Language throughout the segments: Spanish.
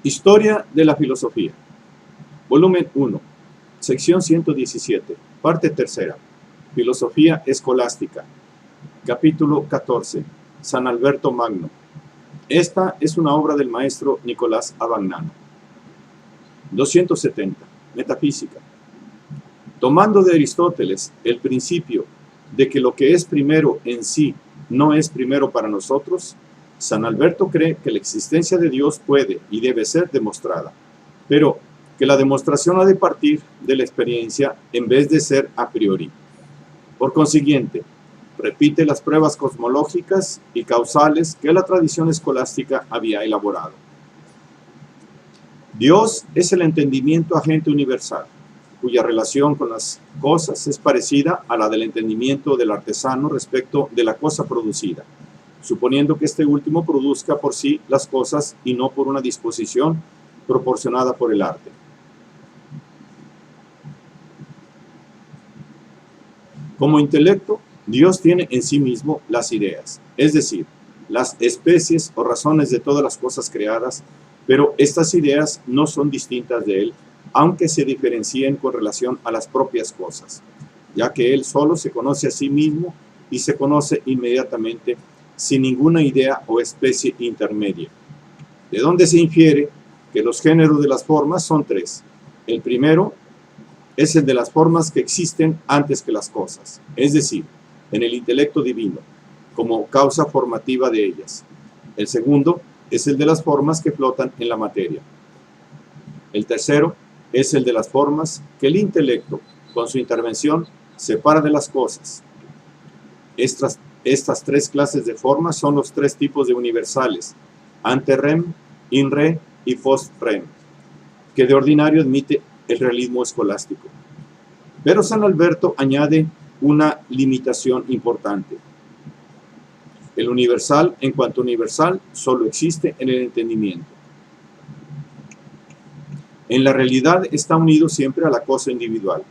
Historia de la filosofía. Volumen 1. Sección 117. Parte tercera. Filosofía escolástica. Capítulo 14. San Alberto Magno. Esta es una obra del maestro Nicolás Abagnano. 270. Metafísica. Tomando de Aristóteles el principio de que lo que es primero en sí no es primero para nosotros, San Alberto cree que la existencia de Dios puede y debe ser demostrada, pero que la demostración ha de partir de la experiencia en vez de ser a priori. Por consiguiente, repite las pruebas cosmológicas y causales que la tradición escolástica había elaborado. Dios es el entendimiento agente universal, cuya relación con las cosas es parecida a la del entendimiento del artesano respecto de la cosa producida, suponiendo que este último produzca por sí las cosas y no por una disposición proporcionada por el arte. Como intelecto, Dios tiene en sí mismo las ideas, es decir, las especies o razones de todas las cosas creadas, pero estas ideas no son distintas de Él, aunque se diferencien con relación a las propias cosas, ya que Él solo se conoce a sí mismo y se conoce inmediatamente sin ninguna idea o especie intermedia. De donde se infiere que los géneros de las formas son tres. El primero es el de las formas que existen antes que las cosas, es decir, en el intelecto divino, como causa formativa de ellas. El segundo es el de las formas que flotan en la materia. El tercero es el de las formas que el intelecto, con su intervención, separa de las cosas. Estas tres clases de formas son los tres tipos de universales, ante rem, in re y post rem, que de ordinario admite el realismo escolástico. Pero San Alberto añade una limitación importante. El universal, en cuanto universal, solo existe en el entendimiento. En la realidad está unido siempre a la cosa individual,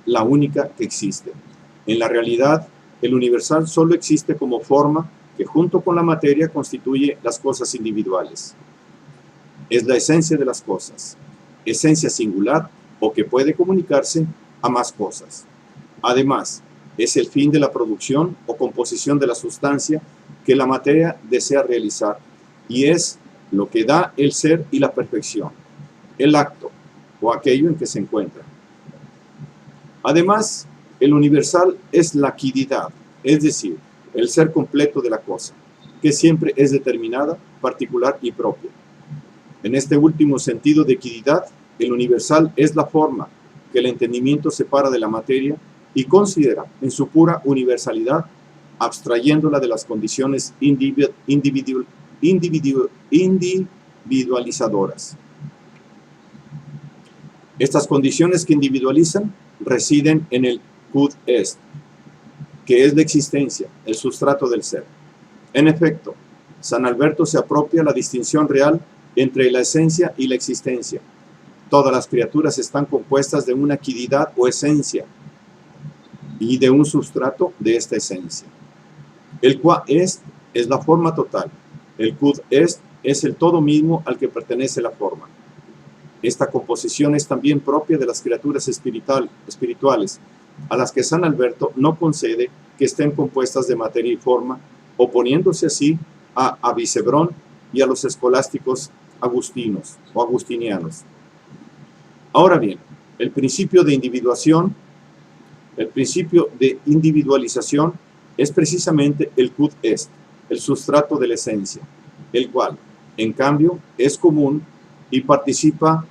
la única que existe. En la realidad, el universal solo existe como forma que junto con la materia constituye las cosas individuales. Es la esencia de las cosas, esencia singular o que puede comunicarse a más cosas. Además, es el fin de la producción o composición de la sustancia que la materia desea realizar y es lo que da el ser y la perfección, el acto o aquello en que se encuentra. Además, el universal es la quiddidad, es decir, el ser completo de la cosa, que siempre es determinada, particular y propia. En este último sentido de quiddidad, el universal es la forma que el entendimiento separa de la materia y considera en su pura universalidad, abstrayéndola de las condiciones individualizadoras. Estas condiciones que individualizan residen en el quod est, que es la existencia, el sustrato del ser. En efecto, San Alberto se apropia la distinción real entre la esencia y la existencia. Todas las criaturas están compuestas de una quiddidad o esencia y de un sustrato de esta esencia. El qua est es la forma total, el quod est es el todo mismo al que pertenece la forma. Esta composición es también propia de las criaturas espirituales, a las que San Alberto no concede que estén compuestas de materia y forma, oponiéndose así a Avicebrón y a los escolásticos agustinos o agustinianos. Ahora bien, el principio de individualización es precisamente el quod est, el sustrato de la esencia, el cual, en cambio, es común y participa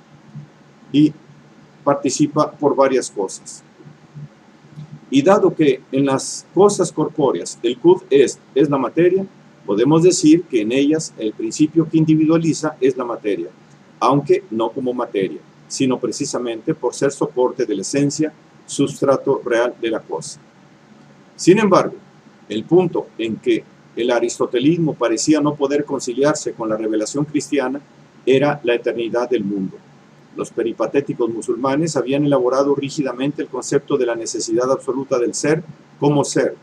por varias cosas. Y dado que en las cosas corpóreas el quod est es la materia, podemos decir que en ellas el principio que individualiza es la materia, aunque no como materia, sino precisamente por ser soporte de la esencia, sustrato real de la cosa. Sin embargo, el punto en que el aristotelismo parecía no poder conciliarse con la revelación cristiana era la eternidad del mundo. Los peripatéticos musulmanes habían elaborado rígidamente el concepto de la necesidad absoluta del ser como ser,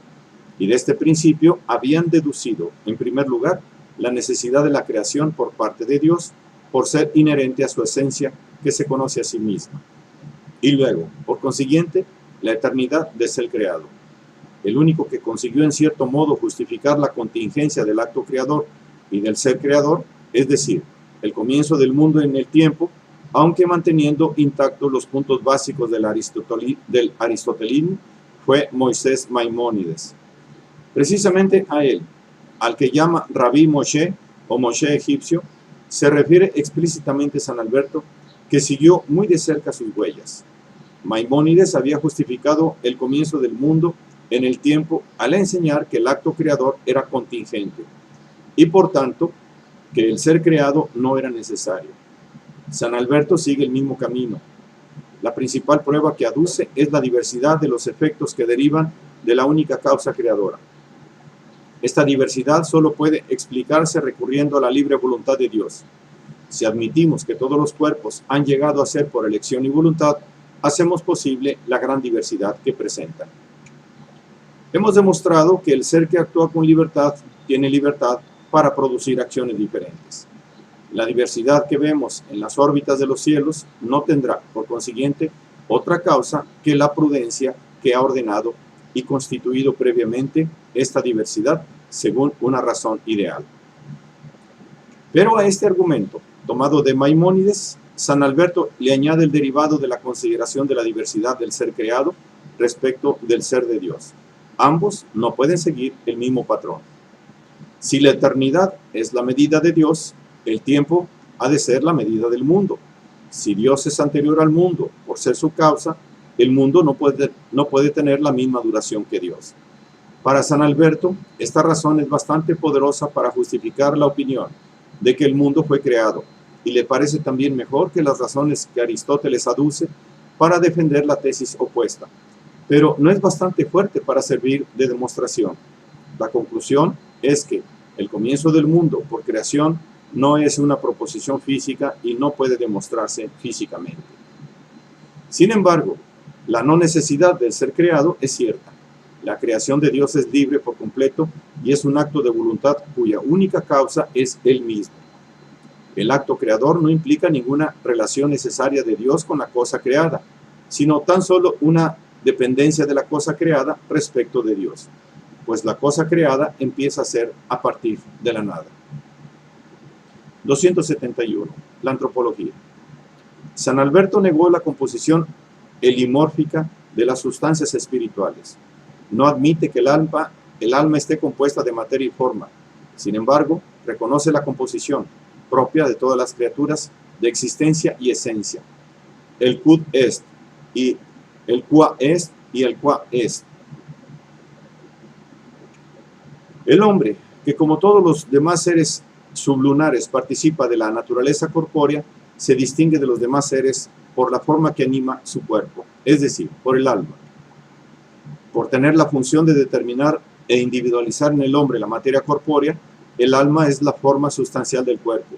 y de este principio habían deducido, en primer lugar, la necesidad de la creación por parte de Dios, por ser inherente a su esencia que se conoce a sí misma. Y luego, por consiguiente, la eternidad de ser creado. El único que consiguió en cierto modo justificar la contingencia del acto creador y del ser creador, es decir, el comienzo del mundo en el tiempo, aunque manteniendo intactos los puntos básicos del aristotelismo, fue Moisés Maimónides. Precisamente a él, al que llama Rabí Moshe o Moshe egipcio, se refiere explícitamente San Alberto, que siguió muy de cerca sus huellas. Maimónides había justificado el comienzo del mundo en el tiempo al enseñar que el acto creador era contingente y por tanto que el ser creado no era necesario. San Alberto sigue el mismo camino. La principal prueba que aduce es la diversidad de los efectos que derivan de la única causa creadora. Esta diversidad solo puede explicarse recurriendo a la libre voluntad de Dios. Si admitimos que todos los cuerpos han llegado a ser por elección y voluntad, hacemos posible la gran diversidad que presentan. Hemos demostrado que el ser que actúa con libertad tiene libertad para producir acciones diferentes. La diversidad que vemos en las órbitas de los cielos no tendrá, por consiguiente, otra causa que la prudencia que ha ordenado y constituido previamente esta diversidad según una razón ideal. Pero a este argumento, tomado de Maimónides, San Alberto le añade el derivado de la consideración de la diversidad del ser creado respecto del ser de Dios. Ambos no pueden seguir el mismo patrón. Si la eternidad es la medida de Dios, el tiempo ha de ser la medida del mundo. Si Dios es anterior al mundo por ser su causa, el mundo no puede tener la misma duración que Dios. Para San Alberto, esta razón es bastante poderosa para justificar la opinión de que el mundo fue creado, y le parece también mejor que las razones que Aristóteles aduce para defender la tesis opuesta, pero no es bastante fuerte para servir de demostración. La conclusión es que el comienzo del mundo por creación no es una proposición física y no puede demostrarse físicamente. Sin embargo, la no necesidad del ser creado es cierta. La creación de Dios es libre por completo y es un acto de voluntad cuya única causa es Él mismo. El acto creador no implica ninguna relación necesaria de Dios con la cosa creada, sino tan solo una dependencia de la cosa creada respecto de Dios, pues la cosa creada empieza a ser a partir de la nada. 271. La antropología. San Alberto negó la composición helimórfica de las sustancias espirituales. No admite que el alma esté compuesta de materia y forma. Sin embargo, reconoce la composición propia de todas las criaturas de existencia y esencia. El quod est y el qua est y el qua est. El hombre, que como todos los demás seres sublunares participa de la naturaleza corpórea, se distingue de los demás seres por la forma que anima su cuerpo, es decir, por el alma. Por tener la función de determinar e individualizar en el hombre la materia corpórea, el alma es la forma sustancial del cuerpo.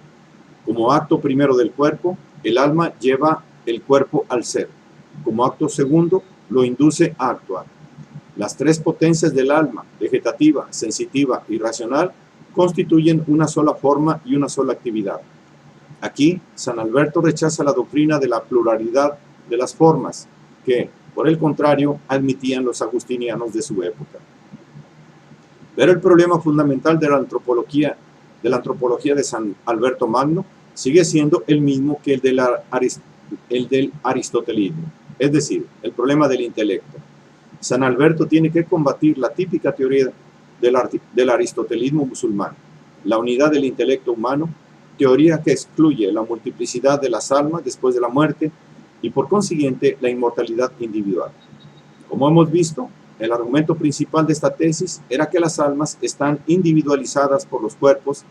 Como acto primero del cuerpo, el alma lleva el cuerpo al ser. Como acto segundo, lo induce a actuar. Las tres potencias del alma, vegetativa, sensitiva y racional, constituyen una sola forma y una sola actividad. Aquí, San Alberto rechaza la doctrina de la pluralidad de las formas, que, por el contrario, admitían los agustinianos de su época. Pero el problema fundamental de la antropología de San Alberto Magno sigue siendo el mismo que el del aristotelismo, es decir, el problema del intelecto. San Alberto tiene que combatir la típica teoría del aristotelismo musulmán, la unidad del intelecto humano, teoría que excluye la multiplicidad de las almas después de la muerte y por consiguiente la inmortalidad individual. Como hemos visto, el argumento principal de esta tesis era que las almas están individualizadas por los cuerpos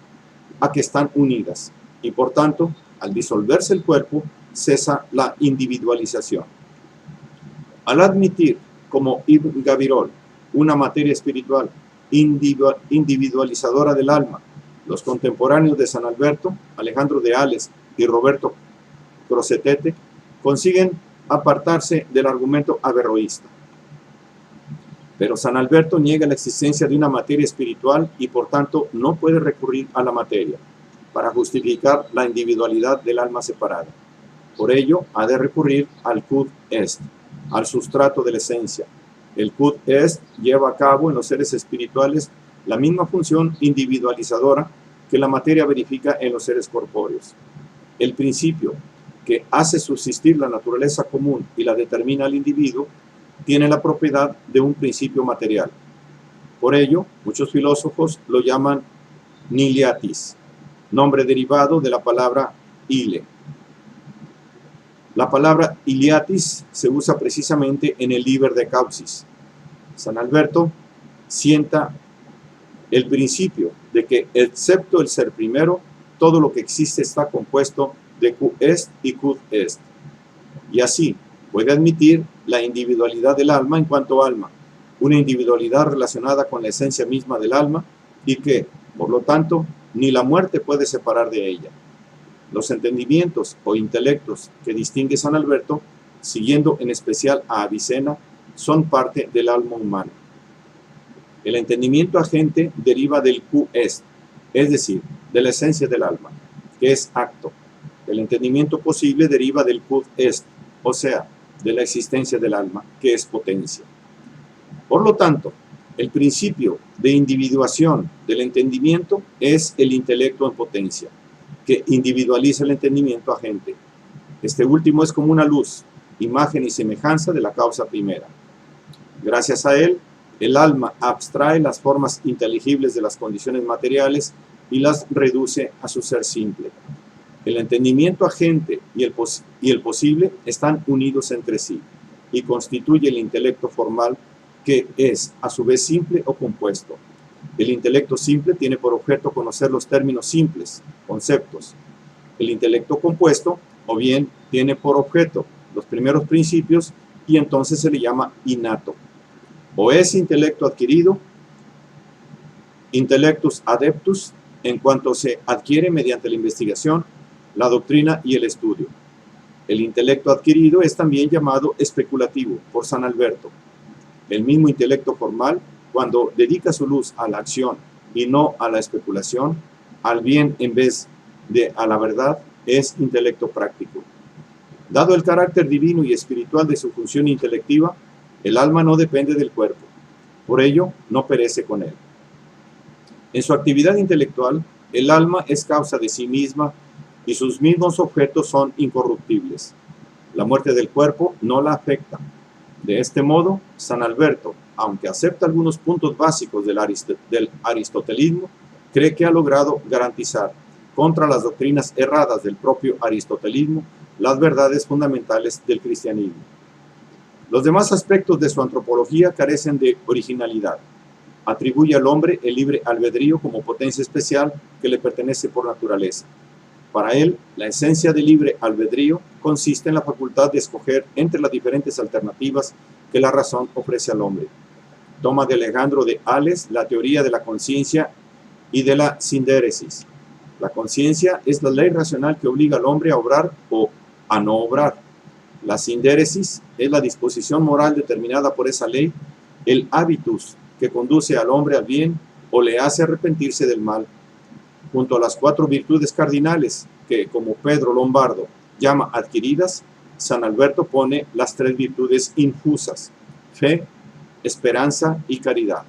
a que están unidas y por tanto, al disolverse el cuerpo, cesa la individualización. Al admitir como Ibn Gabirol una materia espiritual individualizadora del alma, los contemporáneos de San Alberto, Alejandro de Ales y Roberto Crosetete, consiguen apartarse del argumento averroísta. Pero San Alberto niega la existencia de una materia espiritual y por tanto no puede recurrir a la materia. para justificar la individualidad del alma separada. Por ello, ha de recurrir al Quod Est, al sustrato de la esencia. El Quod Est lleva a cabo en los seres espirituales la misma función individualizadora que la materia verifica en los seres corpóreos. El principio que hace subsistir la naturaleza común y la determina al individuo tiene la propiedad de un principio material. Por ello, muchos filósofos lo llaman nihiliatis, nombre derivado de la palabra ile. La palabra iliatis se usa precisamente en el Liber de Causis. San Alberto sienta el principio de que, excepto el ser primero, todo lo que existe está compuesto de Quod Est y Quod Est. Y así puede admitir la individualidad del alma en cuanto alma, una individualidad relacionada con la esencia misma del alma y que, por lo tanto, ni la muerte puede separar de ella. Los entendimientos o intelectos que distingue San Alberto, siguiendo en especial a Avicena, son parte del alma humana. El entendimiento agente deriva del Quod Est, es decir, de la esencia del alma, que es acto. El entendimiento posible deriva del Quod Est, o sea, de la existencia del alma, que es potencia. Por lo tanto, el principio de individuación del entendimiento es el intelecto en potencia, que individualiza el entendimiento agente. Este último es como una luz, imagen y semejanza de la causa primera. Gracias a él, el alma abstrae las formas inteligibles de las condiciones materiales y las reduce a su ser simple. El entendimiento agente y el posible están unidos entre sí y constituye el intelecto formal, que es a su vez simple o compuesto. El intelecto simple tiene por objeto conocer los términos simples, conceptos. El intelecto compuesto, o bien, tiene por objeto los primeros principios y entonces se le llama innato. O es intelecto adquirido, intellectus adeptus, en cuanto se adquiere mediante la investigación, la doctrina y el estudio. El intelecto adquirido es también llamado especulativo por San Alberto. El mismo intelecto formal, cuando dedica su luz a la acción y no a la especulación, al bien en vez de a la verdad, es intelecto práctico. Dado el carácter divino y espiritual de su función intelectiva, el alma no depende del cuerpo, por ello no perece con él. En su actividad intelectual, el alma es causa de sí misma y sus mismos objetos son incorruptibles. La muerte del cuerpo no la afecta. De este modo, San Alberto, aunque acepta algunos puntos básicos del aristotelismo, cree que ha logrado garantizar, contra las doctrinas erradas del propio aristotelismo, las verdades fundamentales del cristianismo. Los demás aspectos de su antropología carecen de originalidad. Atribuye al hombre el libre albedrío como potencia especial que le pertenece por naturaleza. Para él, la esencia del libre albedrío consiste en la facultad de escoger entre las diferentes alternativas que la razón ofrece al hombre. Toma de Alejandro de Ales la teoría de la conciencia y de la sindéresis. La conciencia es la ley racional que obliga al hombre a obrar o a no obrar. La sindéresis es la disposición moral determinada por esa ley, el hábitus que conduce al hombre al bien o le hace arrepentirse del mal. Junto a las 4 virtudes cardinales que, como Pedro Lombardo llama adquiridas, San Alberto pone las 3 virtudes infusas: fe, esperanza y caridad.